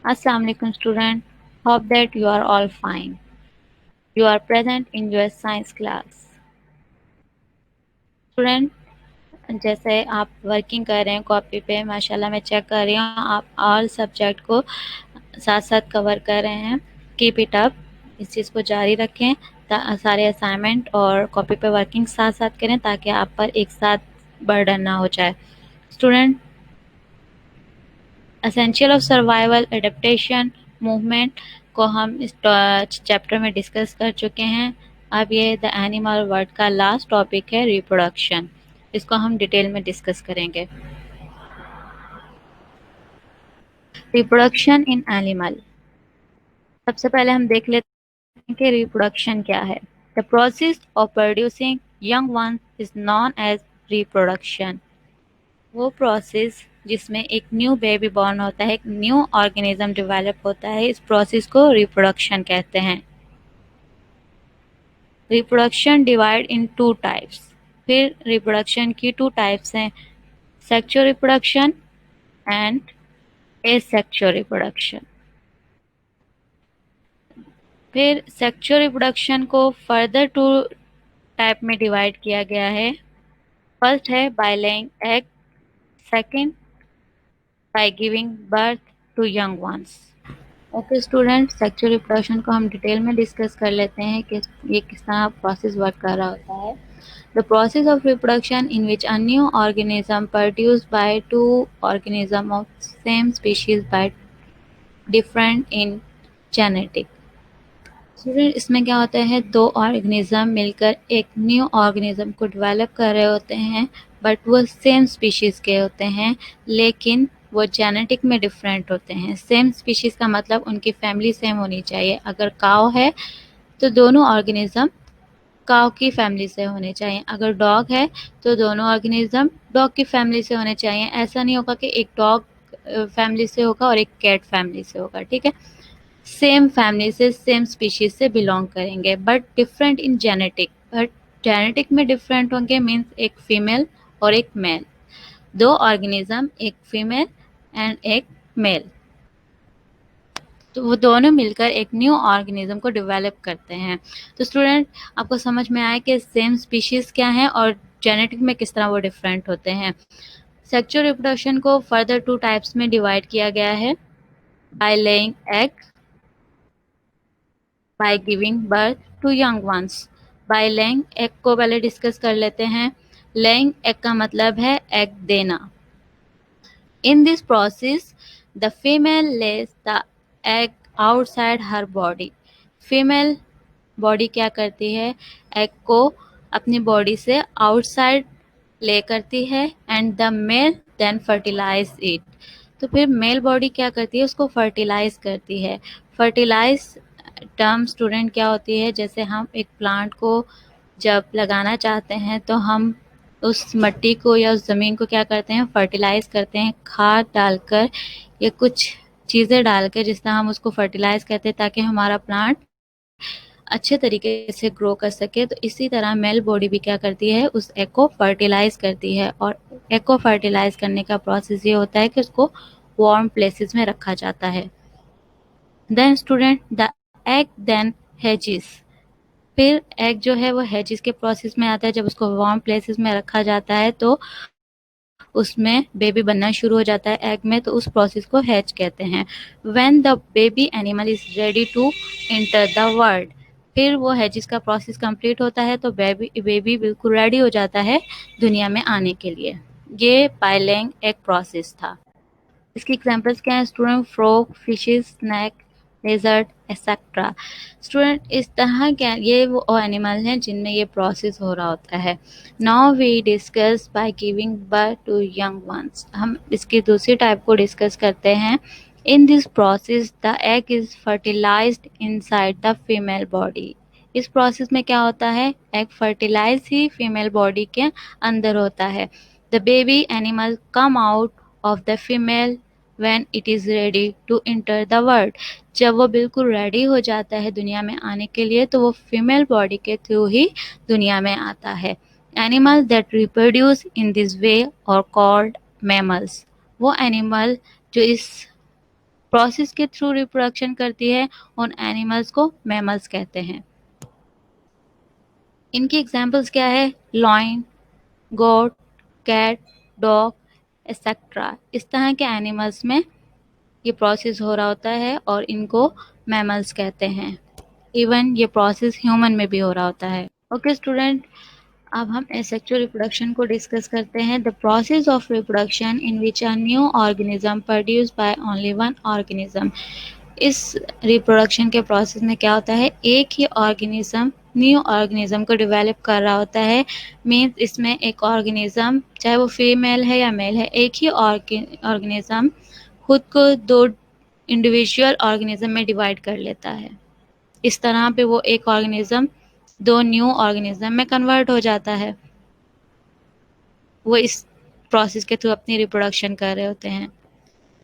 Assalamu alaikum student. Hope that you are all fine. You are present in your science class. Student, जैसे आप working कर रहे हैं copy पे, माशाल्लाह मैं चेक कर रही हूँ आप ऑल सब्जेक्ट को साथ साथ कवर कर रहे हैं. Keep it up. इस चीज़ को जारी रखें. सारे असाइनमेंट और कॉपी पे वर्किंग साथ साथ करें ताकि आप पर एक साथ बर्डन ना हो जाए. Student, essential of survival, adaptation, movement को हम इस चैप्टर में डिस्कस कर चुके हैं. अब ये द एनिमल वर्ड का लास्ट टॉपिक है, रिप्रोडक्शन. इसको हम डिटेल में डिस्कस करेंगे. Reproduction in animal. सबसे पहले हम देख लेते हैं कि रिप्रोडक्शन क्या है. The process of producing young one is known as reproduction. वो प्रोसेस जिसमें एक न्यू बेबी बॉर्न होता है, एक न्यू ऑर्गेनिज्म डेवलप होता है, इस प्रोसेस को रिप्रोडक्शन कहते हैं. Reproduction divide in two types. फिर रिप्रोडक्शन की टू टाइप्स हैं, sexual reproduction and asexual reproduction. फिर सेक्सुअल रिप्रोडक्शन को फर्दर टू टाइप में डिवाइड किया गया है. फर्स्ट है by laying egg, second by giving birth to young ones. Okay student, sexual reproduction को हम डिटेल में डिस्कस कर लेते हैं कि ये किस तरह प्रोसेस वर्क कर रहा होता है. The process of reproduction in which a new organism produced by two organism of same species by different in genetic. Student, इसमें क्या होता है, दो ऑर्गेनिज्म मिलकर एक न्यू ऑर्गेनिज्म को डेवलप कर रहे होते हैं, बट वो सेम स्पीशीज़ के होते हैं, लेकिन वो जेनेटिक में डिफरेंट होते हैं. सेम स्पीशीज़ का मतलब उनकी फैमिली सेम होनी चाहिए. अगर काव है तो दोनों ऑर्गेनिज्म काव की फैमिली से होने चाहिए. अगर डॉग है तो दोनों ऑर्गेनिज्म डॉग की फैमिली से होने चाहिए. ऐसा नहीं होगा कि एक डॉग फैमिली से होगा और एक कैट फैमिली से होगा. ठीक है, सेम फैमिली से सेम स्पीशीज से बिलोंग करेंगे but different in genetic. But genetic में डिफरेंट होंगे मीन्स एक फीमेल और एक मेल. दो ऑर्गेनिज्म, एक फीमेल एंड एक मेल, तो वो दोनों मिलकर एक न्यू ऑर्गेनिज्म को डेवलप करते हैं. तो स्टूडेंट, आपको समझ में आया कि सेम स्पीशीज क्या है और जेनेटिक में किस तरह वो डिफरेंट होते हैं. सेक्सुअल रिप्रोडक्शन को फर्दर टू टाइप्स में डिवाइड किया गया है, by laying egg, by giving birth to young ones. By laying egg को पहले डिस्कस कर लेते हैं. लेइंग एग का मतलब है एग देना. इन this process the female Lay's the egg outside her body. Female body क्या करती है, एग को अपनी बॉडी से आउटसाइड ले करती है and the male then fertilize it. तो फिर मेल बॉडी क्या करती है, उसको फर्टिलाइज करती है. फर्टिलाइज टर्म स्टूडेंट क्या होती है, जैसे हम एक प्लांट को जब लगाना चाहते हैं तो हम उस मिट्टी को या उस ज़मीन को क्या करते हैं, फर्टिलाइज करते हैं, खाद डालकर या कुछ चीज़ें डालकर, जिस तरह हम उसको फर्टिलाइज करते हैं ताकि हमारा प्लांट अच्छे तरीके से ग्रो कर सके. तो इसी तरह मेल बॉडी भी क्या करती है, उस एग को फर्टिलाइज करती है. और एग को फर्टिलाइज करने का प्रोसेस ये होता है कि उसको वार्म प्लेसेस में रखा जाता है. Then student, the egg then hatches. फिर एग जो है वो हैजिस के प्रोसेस में आता है. जब उसको वार्म प्लेसेस में रखा जाता है तो उसमें बेबी बनना शुरू हो जाता है एग में, तो उस प्रोसेस को हैच कहते हैं. When the baby animal is ready to enter the world. फिर वो हैजिस का प्रोसेस कंप्लीट होता है तो बेबी बिल्कुल रेडी हो जाता है दुनिया में आने के लिए. ये बाय लेइंग एग प्रोसेस था. इसकी एग्जांपल्स क्या हैं student, frog, fishes, snake, lizard etcetera. Student, इस तरह क्या ये वो एनिमल हैं जिनमें ये प्रोसेस हो रहा होता है. Now we discuss by giving birth to young ones. हम इसकी दूसरी टाइप को डिस्कस करते हैं. In this process the egg is fertilized inside the female body. इस प्रोसेस में क्या होता है, एग फर्टिलाइज ही फीमेल बॉडी के अंदर होता है. The baby animal come out of the female when it is ready to enter the world. जब वो बिल्कुल रेडी हो जाता है दुनिया में आने के लिए तो वो फीमेल बॉडी के थ्रू ही दुनिया में आता है. Animal that reproduce in this way और कॉल्ड मैमल्स. वो एनिमल जो इस प्रोसेस के थ्रू रिप्रोडक्शन करती है उन एनिमल्स को मैमल्स कहते हैं। इनकी एग्जाम्पल्स क्या है? लॉइन, गोट, कैट, डॉग एक्सेट्रा। इस तरह के एनिमल्स में ये प्रोसेस हो रहा होता है और इनको मैमल्स कहते हैं। इवन ये प्रोसेस ह्यूमन में भी हो रहा होता है। ओके स्टूडेंट, अब हम एसेक्सुअल रिप्रोडक्शन को डिस्कस करते हैं। The process of reproduction in which a new organism produce by only one organism. इस रिप्रोडक्शन के प्रोसेस में क्या होता है? एक ही ऑर्गेनिज्म न्यू ऑर्गेनिज्म को डेवलप कर रहा होता है। मीन्स इसमें एक ऑर्गेनिज्म, चाहे वो फीमेल है या मेल है, एक ही ऑर्गेनिज्म खुद को दो इंडिविजुअल ऑर्गेनिज्म में डिवाइड कर लेता है। इस तरह पे वो एक ऑर्गेनिज्म दो न्यू ऑर्गेनिज्म में कन्वर्ट हो जाता है। वो इस प्रोसेस के थ्रू अपनी रिप्रोडक्शन कर रहे होते हैं।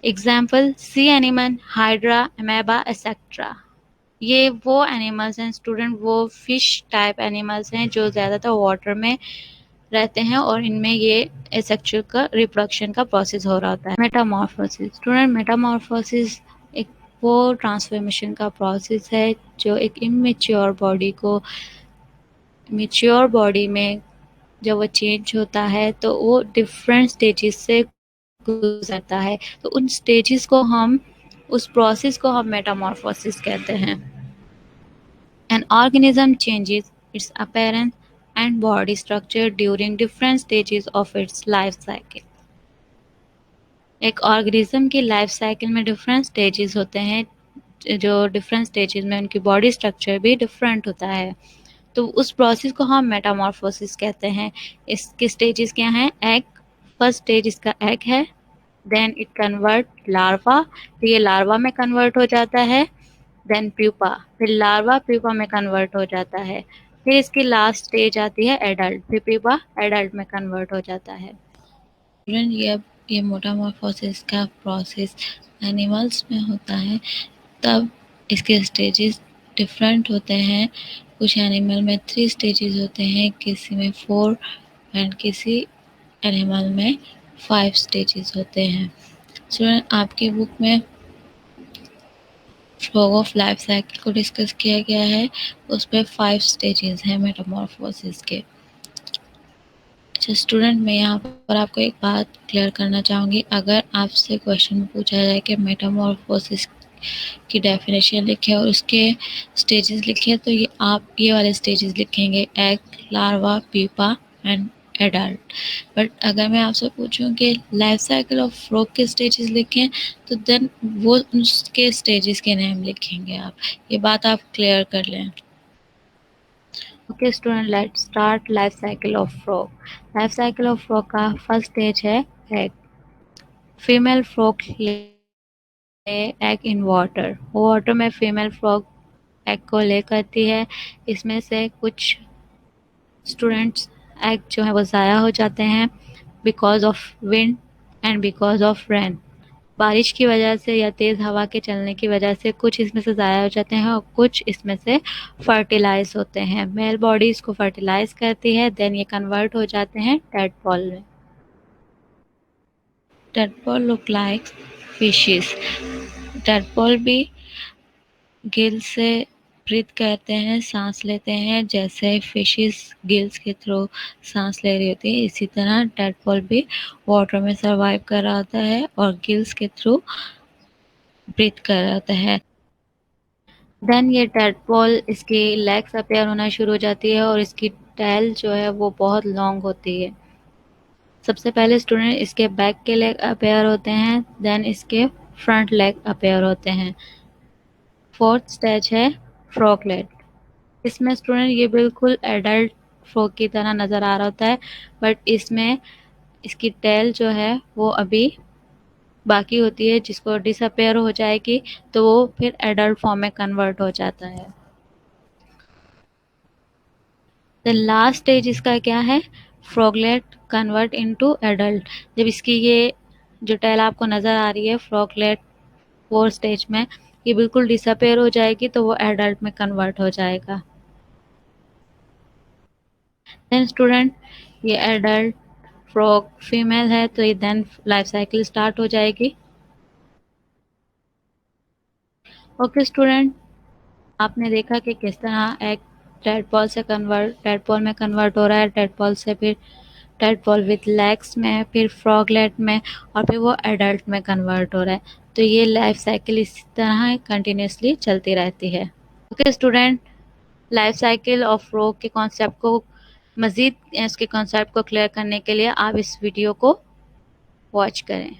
एग्जाम्पल सी एनिमल, हाइड्रा, अमेबा एक्सेट्रा। ये वो एनिमल्स हैं स्टूडेंट, वो फिश टाइप एनिमल्स हैं जो ज़्यादातर वाटर में रहते हैं और इनमें ये एसेक्सुअल का रिप्रोडक्शन का प्रोसेस हो रहा होता है। मेटामॉर्फोसिस स्टूडेंट, मेटामॉर्फोसिस एक वो ट्रांसफॉर्मेशन का प्रोसेस है जो एक इमेच्योर बॉडी को मैच्योर बॉडी में जब वो चेंज होता है तो वो डिफरेंट स्टेजेस से गुजरता है। तो उन स्टेजेस को हम, उस प्रोसेस को हम मेटामॉर्फोसिस कहते हैं। An organism changes its appearance and body structure during different stages of its life cycle. एक ऑर्गेनिज्म की लाइफ साइकिल में डिफरेंट स्टेजेस होते हैं, जो डिफरेंट स्टेजेस में उनकी बॉडी स्ट्रक्चर भी डिफरेंट होता है। तो उस प्रोसेस को हम मेटामॉर्फोसिस कहते हैं। इसके स्टेजेस क्या हैं? एग, फर्स्ट स्टेज इसका एग है, देन इट कन्वर्ट लार्वा, तो ये लार्वा में कन्वर्ट हो जाता है। देन प्यूपा, फिर लार्वा प्यूपा में कन्वर्ट हो जाता है। फिर इसकी लास्ट स्टेज आती है एडल्ट, फिर प्यूपा एडल्ट में कन्वर्ट हो जाता है। स्टूडेंट, ये मेटामॉर्फोसिस का प्रोसेस एनिमल्स में होता है, तब इसके स्टेजेस डिफरेंट होते हैं। कुछ एनिमल में 3 स्टेजेस होते हैं, किसी में 4 एंड किसी एनिमल में 5 स्टेजेस होते हैं। स्टूडेंट, आपकी बुक में फ्रॉग ऑफ लाइफ साइकिल को डिस्कस किया गया है, उस पर 5 स्टेजेस हैं मेटामॉर्फोसिस के। अच्छा स्टूडेंट, मैं यहाँ पर आपको एक बात क्लियर करना चाहूँगी। अगर आपसे क्वेश्चन में पूछा जाए कि मेटामॉर्फोसिस की डेफिनेशन लिखे और उसके स्टेजेस लिखे, तो ये आप ये वाले स्टेजेस लिखेंगे, egg, larva, pupa and adult. But अगर मैं आपसे पूछूं कि लाइफ साइकिल ऑफ फ्रॉग के स्टेजेस लिखें, तो देन वो उसके स्टेजेस के नेम लिखेंगे आप। ये बात आप क्लियर कर लें। Okay student, let's start life cycle of frog. Life cycle of frog का फर्स्ट स्टेज है egg. Female frog egg in water, water में फीमेल फ्रॉग एग को ले करती है। इसमें से कुछ स्टूडेंट्स एग जो है वो ज़ाया हो जाते हैं because of wind and because of rain. बारिश की वजह से या तेज़ हवा के चलने की वजह से कुछ इसमें से ज़ाया हो जाते हैं और कुछ इसमें से फर्टिलाइज होते हैं। मेल बॉडी इसको फर्टिलाइज करती है, देन ये कन्वर्ट हो जाते हैं टैडपोल में। Tadpole look like fishes. Tadpole भी गिल से ब्रीथ करते हैं, सांस लेते हैं, जैसे फिशेस गिल्स के थ्रू सांस ले रही होती है, इसी तरह टैडपोल भी वाटर में सरवाइव कर रहा होता है और गिल्स के थ्रू ब्रीथ कर रहा होता है। देन ये टैडपोल, इसकी लेग्स अपेयर होना शुरू हो जाती है और इसकी टेल जो है वो बहुत लॉन्ग होती है। सबसे पहले स्टूडेंट इसके बैक के लेग अपेयर होते हैं, देन इसके फ्रंट लेग अपेयर होते हैं। फोर्थ स्टेज है फ्रॉगलेट। इसमें स्टूडेंट ये बिल्कुल एडल्ट फ्रॉग की तरह नज़र आ रहा होता है, बट इसमें इसकी टेल जो है वो अभी बाकी होती है, जिसको डिसअपेयर हो जाएगी तो वो फिर एडल्ट फॉर्म में कन्वर्ट हो जाता है। द लास्ट स्टेज इसका क्या है? फ्रॉगलेट कन्वर्ट इनटू एडल्ट। जब इसकी ये जो टेल आपको नज़र आ रही है फ्रॉगलेट 4 स्टेज में, ये बिल्कुल डिसअपेयर हो जाएगी तो वो एडल्ट में कन्वर्ट हो जाएगा। देन स्टूडेंट, ये एडल्ट फ्रॉग फीमेल है तो ये देन लाइफ साइकिल स्टार्ट हो जाएगी। ओके स्टूडेंट, आपने देखा कि किस तरह एक टेडपॉल में कन्वर्ट हो रहा है, टेडपॉल से फिर टेडपॉल विथ लेग्स में, फिर फ्रॉगलेट में, और फिर वो एडल्ट में कन्वर्ट हो रहा है। तो ये लाइफ साइकिल इसी तरह कंटिन्यूसली चलती रहती है। Okay student, life cycle of frog के कॉन्सेप्ट को मज़ीद इसके कॉन्सेप्ट को क्लियर करने के लिए आप इस वीडियो को वॉच करें।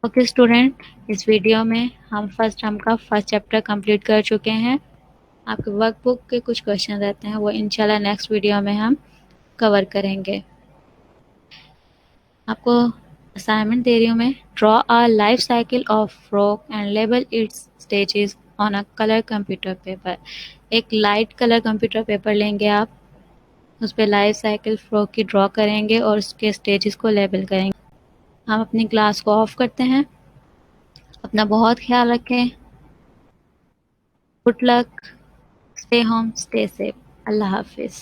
ओके स्टूडेंट, इस वीडियो में हम फर्स्ट टर्म का फर्स्ट चैप्टर कंप्लीट कर चुके हैं। आपके वर्कबुक के कुछ क्वेश्चन रहते हैं, वो इंशाल्लाह नेक्स्ट वीडियो में हम कवर करेंगे। आपको असाइनमेंट दे रही हूँ मैं। Draw a life cycle of frock and label it's stages on a colour computer paper. एक लाइट कलर कंप्यूटर पेपर लेंगे आप, उस पर लाइफ साइकिल फ्रॉक की ड्रॉ करेंगे और उसके स्टेजेस को लेबल करेंगे। हम अपनी क्लास को ऑफ करते हैं। अपना बहुत ख्याल रखें। Good luck, stay home, stay safe. अल्लाह हाफिज़।